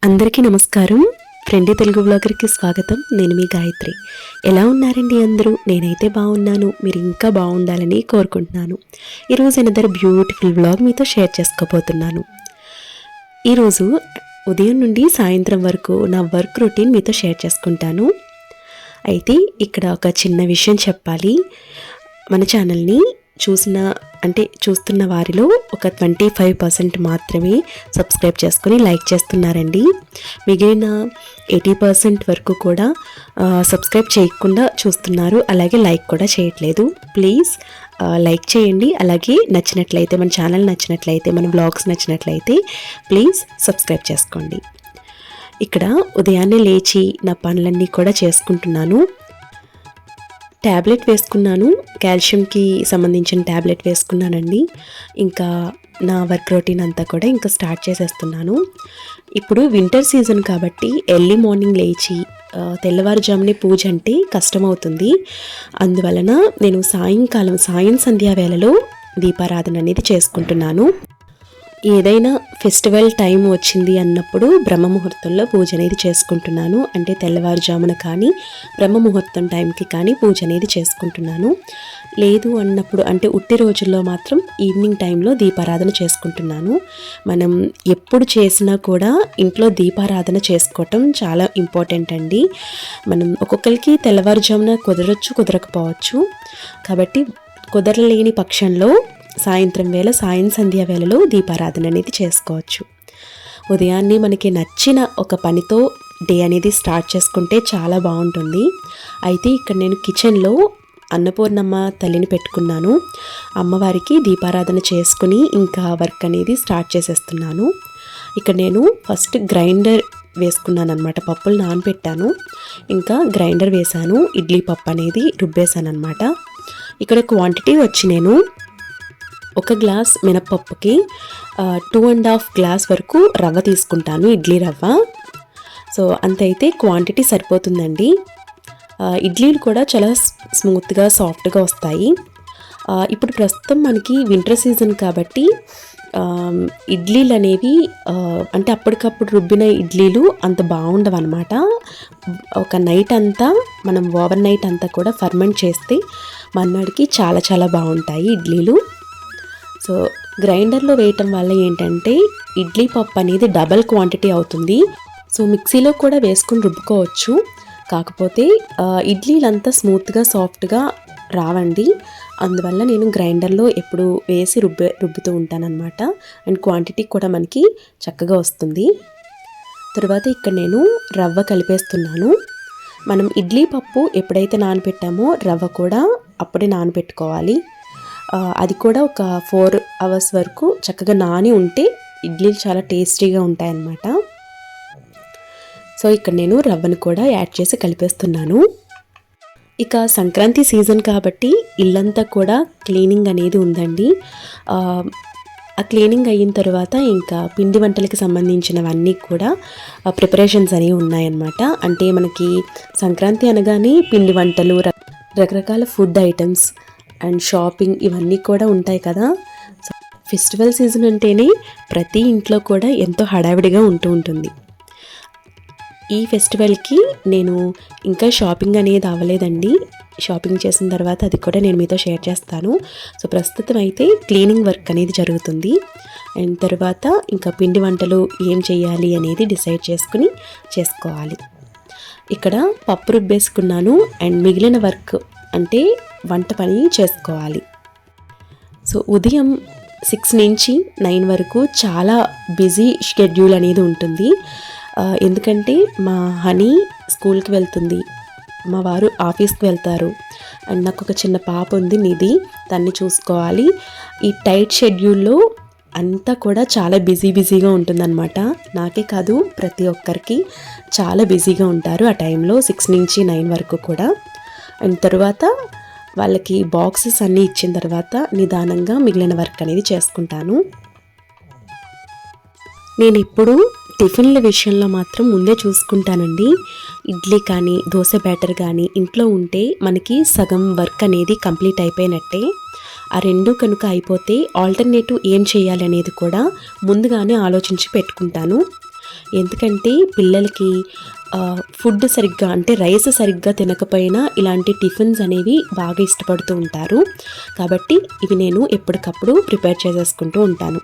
అందరికీ నమస్కారం. ఫ్రెండ్లీ తెలుగు బ్లాగర్కి స్వాగతం. నేను మీ గాయత్రి. ఎలా ఉన్నారండి అందరూ? నేనైతే బాగున్నాను. మీరు ఇంకా బాగుండాలని కోరుకుంటున్నాను. ఈరోజు అనదర్ బ్యూటిఫుల్ బ్లాగ్ మీతో షేర్ చేసుకోబోతున్నాను. ఈరోజు ఉదయం నుండి సాయంత్రం వరకు నా వర్క్ రొటీన్ మీతో షేర్ చేసుకుంటాను. అయితే ఇక్కడ ఒక చిన్న విషయం చెప్పాలి. మన ఛానల్ని చూస్తున్న వారిలో ఒక 25% మాత్రమే సబ్స్క్రైబ్ చేసుకుని లైక్ చేస్తున్నారండి. మిగిలిన 80% వరకు కూడా సబ్స్క్రైబ్ చేయకుండా చూస్తున్నారు, అలాగే లైక్ కూడా చేయట్లేదు. ప్లీజ్ లైక్ చేయండి. అలాగే నచ్చినట్లయితే, మన ఛానల్ నచ్చినట్లయితే, మన బ్లాగ్స్ నచ్చినట్లయితే ప్లీజ్ సబ్స్క్రైబ్ చేసుకోండి. ఇక్కడ ఉదయాన్నే లేచి నా పనులన్నీ కూడా చేసుకుంటున్నాను. ట్యాబ్లెట్ వేసుకున్నాను, కాల్షియంకి సంబంధించిన ట్యాబ్లెట్ వేసుకున్నానండి. ఇంకా నా వర్క్ రొటీన్ అంతా కూడా ఇంకా స్టార్ట్ చేసేస్తున్నాను. ఇప్పుడు వింటర్ సీజన్ కాబట్టి ఎర్లీ మార్నింగ్ లేచి తెల్లవారుజామునే పూజ అంటే కష్టమవుతుంది. అందువలన నేను సాయం సంధ్యా వేళలో దీపారాధన అనేది చేసుకుంటున్నాను. ఏదైనా ఫెస్టివల్ టైం వచ్చింది అన్నప్పుడు బ్రహ్మముహూర్తంలో పూజ అనేది చేసుకుంటున్నాను. అంటే తెల్లవారుజామున కానీ బ్రహ్మముహూర్తం టైంకి కానీ పూజ అనేది చేసుకుంటున్నాను. లేదు అన్నప్పుడు, అంటే ఉట్టి రోజుల్లో మాత్రం ఈవినింగ్ టైంలో దీపారాధన చేసుకుంటున్నాను. మనం ఎప్పుడు చేసినా కూడా ఇంట్లో దీపారాధన చేసుకోవటం చాలా ఇంపార్టెంట్ అండి. మనం ఒక్కొక్కరికి తెల్లవారుజామున కుదరచ్చు, కుదరకపోవచ్చు. కాబట్టి కుదరలేని పక్షంలో సాయంత్రం వేళ సాయం సంధ్యా వేళలో దీపారాధన అనేది చేసుకోవచ్చు. ఉదయాన్నే మనకి నచ్చిన ఒక పనితో డే అనేది స్టార్ట్ చేసుకుంటే చాలా బాగుంటుంది. అయితే ఇక్కడ నేను కిచెన్లో అన్నపూర్ణమ్మ తల్లిని పెట్టుకున్నాను. అమ్మవారికి దీపారాధన చేసుకుని ఇంకా వర్క్ అనేది స్టార్ట్ చేసేస్తున్నాను. ఇక్కడ నేను ఫస్ట్ గ్రైండర్ వేసుకున్నాను అనమాట. పప్పులు నానబెట్టాను, ఇంకా గ్రైండర్ వేసాను. ఇడ్లీ పప్పు అనేది రుబ్బేశాను అనమాట. ఇక్కడ క్వాంటిటీ వచ్చి నేను 1 గ్లాస్ మినప్పప్పుకి 2.5 గ్లాస్ వరకు రవ్వ తీసుకుంటాను, ఇడ్లీ రవ్వ. సో అంతైతే క్వాంటిటీ సరిపోతుందండి. ఇడ్లీలు కూడా చాలా స్మూత్గా సాఫ్ట్గా వస్తాయి. ఇప్పుడు ప్రస్తుతం మనకి వింటర్ సీజన్ కాబట్టి ఇడ్లీలు అనేవి అంటే అప్పటికప్పుడు రుబ్బిన ఇడ్లీలు అంత బాగుండవు అనమాట. ఒక నైట్ అంతా మనం ఓవర్ నైట్ అంతా కూడా ఫర్మెంట్ చేస్తే మర్నాడికి చాలా చాలా బాగుంటాయి ఇడ్లీలు. సో గ్రైండర్లో వేయటం వల్ల ఏంటంటే ఇడ్లీ పప్పు అనేది డబల్ క్వాంటిటీ అవుతుంది. సో మిక్సీలో కూడా వేసుకుని రుబ్బుకోవచ్చు. కాకపోతే ఇడ్లీలంతా స్మూత్గా సాఫ్ట్గా రావండి. అందువల్ల నేను గ్రైండర్లో ఎప్పుడు వేసి రుబ్బుతూ ఉంటానన్నమాట. అండ్ క్వాంటిటీ కూడా మనకి చక్కగా వస్తుంది. తర్వాత ఇక్కడ నేను రవ్వ కలిపేస్తున్నాను. మనం ఇడ్లీ పప్పు ఎప్పుడైతే నానబెట్టామో రవ్వ కూడా అప్పుడే నానబెట్టుకోవాలి. అది కూడా ఒక 4 అవర్స్ వరకు చక్కగా నాని ఉంటే ఇడ్లీలు చాలా టేస్టీగా ఉంటాయన్నమాట. సో ఇక్కడ నేను రవ్వను కూడా యాడ్ చేసి కలిపేస్తున్నాను. ఇక సంక్రాంతి సీజన్ కాబట్టి ఇల్లంతా కూడా క్లీనింగ్ అనేది ఉందండి. ఆ క్లీనింగ్ అయిన తర్వాత ఇంకా పిండి వంటలకి సంబంధించినవన్నీ కూడా ప్రిపరేషన్స్ అనేవి ఉన్నాయన్నమాట. అంటే మనకి సంక్రాంతి అనగానే పిండి వంటలు, రకరకాల ఫుడ్ ఐటమ్స్ అండ్ షాపింగ్ ఇవన్నీ కూడా ఉంటాయి కదా. ఫెస్టివల్ సీజన్ అంటేనే ప్రతి ఇంట్లో కూడా ఎంతో హడావిడిగా ఉంటుంది. ఈ ఫెస్టివల్కి నేను ఇంకా షాపింగ్ అనేది అవ్వలేదండి. షాపింగ్ చేసిన తర్వాత అది కూడా నేను మీతో షేర్ చేస్తాను. సో ప్రస్తుతం అయితే క్లీనింగ్ వర్క్ అనేది జరుగుతుంది. అండ్ తర్వాత ఇంకా పిండి వంటలు ఏం చేయాలి అనేది డిసైడ్ చేసుకోవాలి. ఇక్కడ పప్పు రుబ్బేసుకున్నాను. అండ్ మిగిలిన వర్క్ అంటే వంట పని చేసుకోవాలి. సో ఉదయం 6 నుంచి 9 వరకు చాలా బిజీ షెడ్యూల్ అనేది ఉంటుంది. ఎందుకంటే మా హనీ స్కూల్కి వెళ్తుంది, మా వారు ఆఫీస్కి వెళ్తారు, అండ్ నాకు ఒక చిన్న పాప ఉంది నిధి, తన్ని చూసుకోవాలి. ఈ టైట్ షెడ్యూల్లో అంతా కూడా చాలా బిజీగా ఉంటుందన్నమాట. నాకే కాదు, ప్రతి ఒక్కరికి చాలా బిజీగా ఉంటారు ఆ టైంలో 6 నుంచి 9 వరకు కూడా. అండ్ తర్వాత వాళ్ళకి బాక్సెస్ అన్నీ ఇచ్చిన తర్వాత నిదానంగా మిగిలిన వర్క్ అనేది చేసుకుంటాను. నేను ఇప్పుడు టిఫిన్ల విషయంలో మాత్రం ముందే చూసుకుంటానండి. ఇడ్లీ కానీ దోశ బ్యాటర్ కానీ ఇంట్లో ఉంటే మనకి సగం వర్క్ అనేది కంప్లీట్ అయిపోయినట్టే. ఆ రెండు కనుక అయిపోతే ఆల్టర్నేటివ్ ఏం చేయాలి అనేది కూడా ముందుగానే ఆలోచించి పెట్టుకుంటాను. ఎందుకంటే పిల్లలకి ఫుడ్ సరిగ్గా అంటే రైస్ సరిగ్గా తినకపోయినా ఇలాంటి టిఫిన్స్ అనేవి బాగా ఇష్టపడుతూ ఉంటారు. కాబట్టి ఇవి నేను ఎప్పటికప్పుడు ప్రిపేర్ చేసేసుకుంటూ ఉంటాను.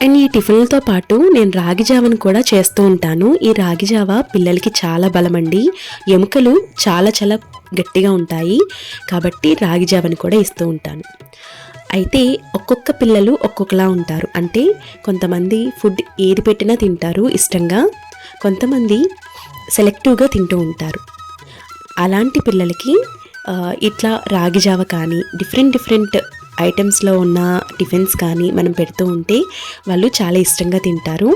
అండ్ ఈ టిఫిన్లతో పాటు నేను రాగి జావను కూడా చేస్తూ ఉంటాను. ఈ రాగి జావ పిల్లలకి చాలా బలమండి. ఎముకలు చాలా చాలా గట్టిగా ఉంటాయి. కాబట్టి రాగి జావని కూడా ఇస్తూ ఉంటాను. అయితే ఒక్కొక్క పిల్లలు ఒక్కొక్కలా ఉంటారు. అంటే కొంతమంది ఫుడ్ ఏది పెట్టినా తింటారు ఇష్టంగా, కొంతమంది సెలెక్టివ్గా తింటూ ఉంటారు. అలాంటి పిల్లలకి ఇట్లా రాగి జావ కానీ డిఫరెంట్ ఐటమ్స్లో ఉన్న టిఫిన్స్ కానీ మనం పెడుతూ ఉంటే వాళ్ళు చాలా ఇష్టంగా తింటారు.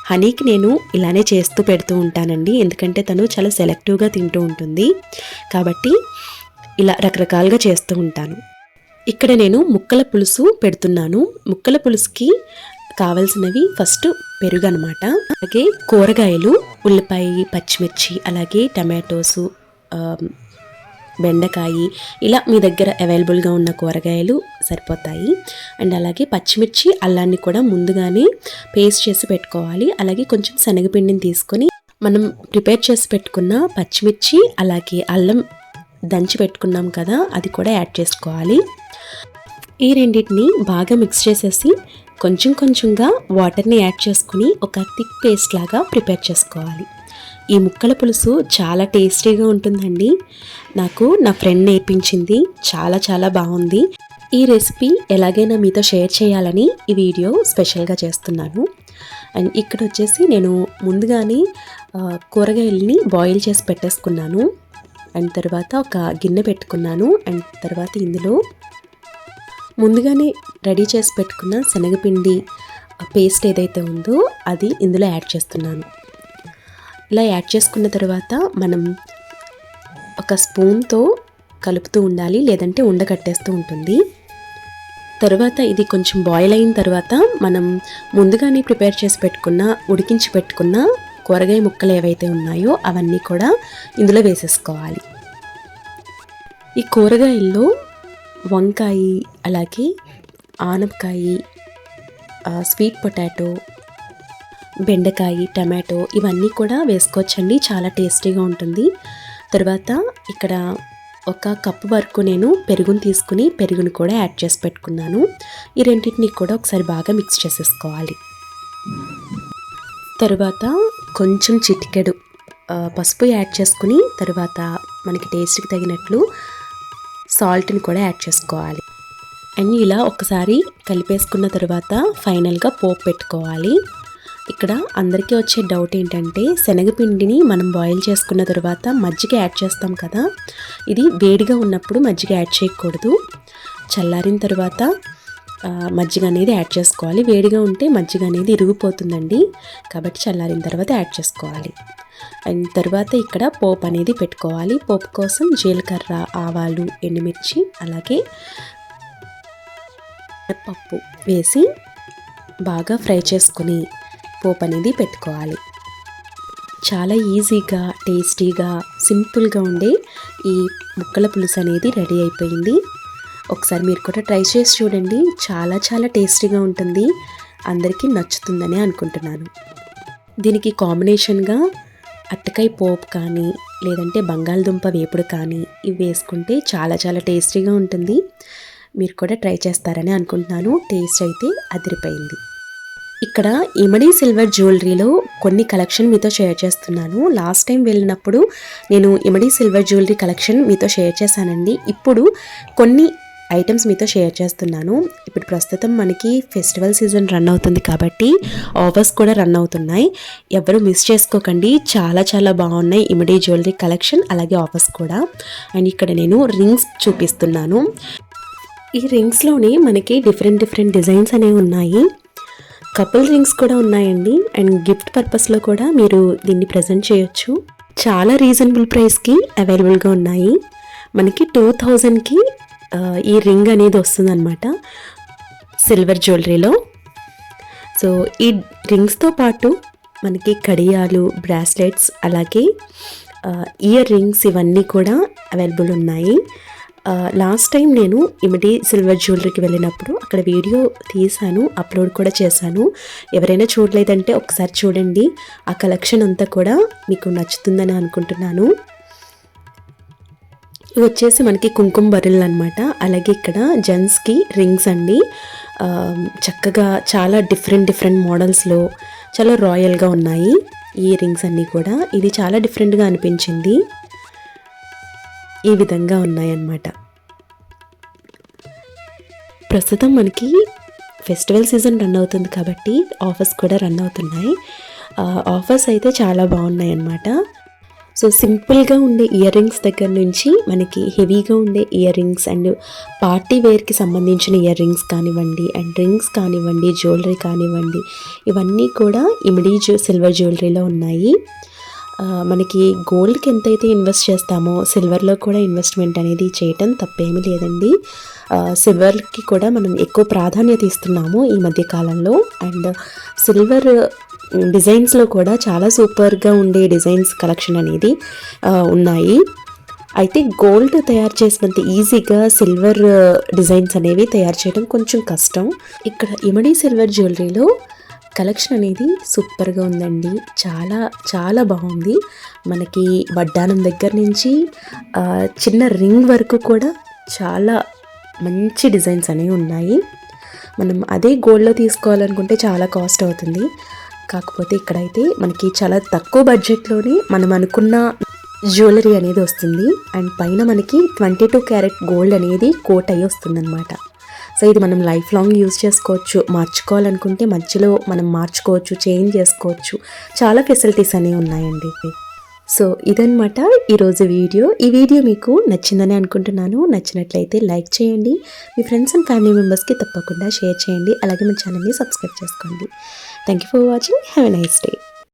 హనీకి నేను ఇలానే చేస్తూ పెడుతూ ఉంటానండి, ఎందుకంటే తను చాలా సెలెక్టివ్గా తింటూ ఉంటుంది. కాబట్టి ఇలా రకరకాలుగా చేస్తూ ఉంటాను. ఇక్కడ నేను ముక్కల పులుసు పెడుతున్నాను. ముక్కల పులుసుకి కావాల్సినవి ఫస్ట్ పెరుగు అనమాట, అలాగే కూరగాయలు, ఉల్లిపాయ, పచ్చిమిర్చి, అలాగే టమాటోసు, బెండకాయ, ఇలా మీ దగ్గర అవైలబుల్గా ఉన్న కూరగాయలు సరిపోతాయి. అండ్ అలాగే పచ్చిమిర్చి, అల్లాన్ని కూడా ముందుగానే పేస్ట్ చేసి పెట్టుకోవాలి. అలాగే కొంచెం శనగపిండిని తీసుకొని మనం ప్రిపేర్ చేసి పెట్టుకున్న పచ్చిమిర్చి అలాగే అల్లం దంచి పెట్టుకున్నాం కదా, అది కూడా యాడ్ చేసుకోవాలి. ఈ రెండింటిని బాగా మిక్స్ చేసేసి కొంచెం కొంచెంగా వాటర్ని యాడ్ చేసుకుని ఒక థిక్ పేస్ట్ లాగా ప్రిపేర్ చేసుకోవాలి. ఈ ముక్కల పులుసు చాలా టేస్టీగా ఉంటుందండి. నాకు నా ఫ్రెండ్ నేర్పించింది, చాలా చాలా బాగుంది. ఈ రెసిపీ ఎలాగైనా మీతో షేర్ చేయాలని ఈ వీడియో స్పెషల్గా చేస్తున్నాను. అండ్ ఇక్కడ వచ్చేసి నేను ముందుగానే కూరగాయలని బాయిల్ చేసి పెట్టేసుకున్నాను. అండ్ తర్వాత ఒక గిన్నె పెట్టుకున్నాను. అండ్ తర్వాత ఇందులో ముందుగానే రెడీ చేసి పెట్టుకున్న శనగపిండి పేస్ట్ ఏదైతే ఉందో అది ఇందులో యాడ్ చేస్తున్నాను. ఇలా యాడ్ చేసుకున్న తర్వాత మనం ఒక స్పూన్తో కలుపుతూ ఉండాలి, లేదంటే ఉండకట్టేస్తూ ఉంటుంది. తర్వాత ఇది కొంచెం బాయిల్ అయిన తర్వాత మనం ముందుగానే ప్రిపేర్ చేసి పెట్టుకున్న, ఉడికించి పెట్టుకున్న కూరగాయ ముక్కలు ఏవైతే ఉన్నాయో అవన్నీ కూడా ఇందులో వేసేసుకోవాలి. ఈ కూరగాయల్లో వంకాయ, అలాగే ఆనపకాయ, స్వీట్ పొటాటో, బెండకాయ, టమాటో ఇవన్నీ కూడా వేసుకోవచ్చండి, చాలా టేస్టీగా ఉంటుంది. తర్వాత ఇక్కడ ఒక కప్పు వరకు నేను పెరుగుని తీసుకుని పెరుగుని కూడా యాడ్ చేసి పెట్టుకున్నాను. ఈ రెండింటిని కూడా ఒకసారి బాగా మిక్స్ చేసేసుకోవాలి. తర్వాత కొంచెం చిటికెడు పసుపు యాడ్ చేసుకుని తర్వాత మనకి టేస్ట్కి తగినట్లు సాల్ట్ని కూడా యాడ్ చేసుకోవాలి. అండ్ ఇలా ఒకసారి కలిపేసుకున్న తర్వాత ఫైనల్గా పోపు పెట్టుకోవాలి. ఇక్కడ అందరికీ వచ్చే డౌట్ ఏంటంటే శనగపిండిని మనం బాయిల్ చేసుకున్న తర్వాత మజ్జిగ యాడ్ చేస్తాం కదా, ఇది వేడిగా ఉన్నప్పుడు మజ్జిగ యాడ్ చేయకూడదు. చల్లారిన తర్వాత మజ్జిగ అనేది యాడ్ చేసుకోవాలి. వేడిగా ఉంటే మజ్జిగ అనేది ఇరిగిపోతుందండి, కాబట్టి చల్లారిన తర్వాత యాడ్ చేసుకోవాలి. అండ్ తర్వాత ఇక్కడ పోపు అనేది పెట్టుకోవాలి. పోపు కోసం జీలకర్ర, ఆవాలు, ఎండుమిర్చి, అలాగే పప్పు వేసి బాగా ఫ్రై చేసుకుని పోపు అనేది పెట్టుకోవాలి. చాలా ఈజీగా, టేస్టీగా, సింపుల్గా ఉండే ఈ ముక్కల పులుసు అనేది రెడీ అయిపోయింది. ఒకసారి మీరు కూడా ట్రై చేసి చూడండి, చాలా చాలా టేస్టీగా ఉంటుంది. అందరికీ నచ్చుతుందని అనుకుంటున్నాను. దీనికి కాంబినేషన్గా అట్టకాయ పోపు కానీ లేదంటే బంగాళదుంప వేపుడు కానీ ఇవి వేసుకుంటే చాలా చాలా టేస్టీగా ఉంటుంది. మీరు కూడా ట్రై చేస్తారని అనుకుంటున్నాను. టేస్ట్ అయితే అదిరిపోయింది. ఇక్కడ ఇమడి సిల్వర్ జ్యువెలరీలో కొన్ని కలెక్షన్ మీతో షేర్ చేస్తున్నాను. లాస్ట్ టైం వెళ్ళినప్పుడు నేను ఇమడి సిల్వర్ జ్యువెలరీ కలెక్షన్ మీతో షేర్ చేశానండి. ఇప్పుడు కొన్ని ఐటమ్స్ మీతో షేర్ చేస్తున్నాను. ఇప్పుడు ప్రస్తుతం మనకి ఫెస్టివల్ సీజన్ రన్ అవుతుంది కాబట్టి ఆఫర్స్ కూడా రన్ అవుతున్నాయి. ఎవరు మిస్ చేసుకోకండి, చాలా చాలా బాగున్నాయి ఇమడి జ్యువెలరీ కలెక్షన్, అలాగే ఆఫర్స్ కూడా. అండ్ ఇక్కడ నేను రింగ్స్ చూపిస్తున్నాను. ఈ రింగ్స్లోనే మనకి డిఫరెంట్ డిజైన్స్ అనేవి ఉన్నాయి. కపుల్ రింగ్స్ కూడా ఉన్నాయండి. అండ్ గిఫ్ట్ పర్పస్లో కూడా మీరు దీన్ని ప్రజెంట్ చేయొచ్చు. చాలా రీజనబుల్ ప్రైస్కి అవైలబుల్గా ఉన్నాయి. మనకి 2000కి ఈ రింగ్ అనేది వస్తుందన్నమాట సిల్వర్ జ్యువెలరీలో. సో ఈ రింగ్స్తో పాటు మనకి కడియాలు, బ్రాస్లెట్స్, అలాగే ఇయర్ రింగ్స్ ఇవన్నీ కూడా అవైలబుల్ ఉన్నాయి. లాస్ట్ టైం నేను ఇమిడి సిల్వర్ జ్యువెలరీకి వెళ్ళినప్పుడు అక్కడ వీడియో తీశాను, అప్లోడ్ కూడా చేశాను. ఎవరైనా చూడలేదంటే ఒకసారి చూడండి. ఆ కలెక్షన్ అంతా కూడా మీకు నచ్చుతుందని అనుకుంటున్నాను. ఇవి వచ్చేసి మనకి కుంకుమ బరిల్ అనమాట. అలాగే ఇక్కడ జెంట్స్కి రింగ్స్ అండి. చక్కగా చాలా డిఫరెంట్ మోడల్స్లో చాలా రాయల్గా ఉన్నాయి ఈ రింగ్స్ అన్నీ కూడా. ఇది చాలా డిఫరెంట్గా అనిపించింది. ఈ విధంగా ఉన్నాయన్నమాట. ప్రస్తుతం మనకి ఫెస్టివల్ సీజన్ రన్ అవుతుంది కాబట్టి ఆఫర్స్ కూడా రన్ అవుతున్నాయి. ఆఫర్స్ అయితే చాలా బాగున్నాయి అన్నమాట. సో సింపుల్గా ఉండే ఇయర్ రింగ్స్ దగ్గర నుంచి మనకి హెవీగా ఉండే ఇయర్ రింగ్స్ అండ్ పార్టీ వేర్కి సంబంధించిన ఇయర్ రింగ్స్ కానివ్వండి, అండ్ రింగ్స్ కానివ్వండి, జ్యువెలరీ కానివ్వండి, ఇవన్నీ కూడా ఇమిడి సిల్వర్ జ్యువెలరీలో ఉన్నాయి. మనకి గోల్డ్కి ఎంతైతే ఇన్వెస్ట్ చేస్తామో సిల్వర్లో కూడా ఇన్వెస్ట్మెంట్ అనేది చేయటం తప్పేమీ లేదండి. సిల్వర్కి కూడా మనం ఎక్కువ ప్రాధాన్యత ఇస్తున్నాము ఈ మధ్య కాలంలో. అండ్ సిల్వర్ డిజైన్స్లో కూడా చాలా సూపర్గా ఉండే డిజైన్స్ కలెక్షన్ అనేది ఉన్నాయి. అయితే గోల్డ్ తయారు చేసినంత ఈజీగా సిల్వర్ డిజైన్స్ అనేవి తయారు చేయడం కొంచెం కష్టం. ఇక్కడ ఇమిడి సిల్వర్ జ్యువెలరీలో కలెక్షన్ అనేది సూపర్గా ఉందండి. చాలా చాలా బాగుంది. మనకి వడ్డానం దగ్గర నుంచి చిన్న రింగ్ వరకు కూడా చాలా మంచి డిజైన్స్ అనేవి ఉన్నాయి. మనం అదే గోల్డ్లో తీసుకోవాలనుకుంటే చాలా కాస్ట్ అవుతుంది. కాకపోతే ఇక్కడైతే మనకి చాలా తక్కువ బడ్జెట్లోనే మనం అనుకున్న జ్యువెలరీ అనేది వస్తుంది. అండ్ పైన మనకి 22 క్యారెట్ గోల్డ్ అనేది కోట్ అయ్యి వస్తుంది అనమాట. సో ఇది మనం లైఫ్ లాంగ్ యూజ్ చేసుకోవచ్చు. మార్చుకోవాలనుకుంటే మధ్యలో మనం మార్చుకోవచ్చు, చేంజ్ చేసుకోవచ్చు. చాలా ఫెసిలిటీస్ అనేవి ఉన్నాయండి. సో ఇదన్నమాట ఈరోజు వీడియో. ఈ వీడియో మీకు నచ్చిందని అనుకుంటున్నాను. నచ్చినట్లయితే లైక్ చేయండి. మీ ఫ్రెండ్స్ అండ్ ఫ్యామిలీ మెంబర్స్కి తప్పకుండా షేర్ చేయండి. అలాగే మన ఛానల్ని సబ్స్క్రైబ్ చేసుకోండి. Thank you for watching. Have a nice day.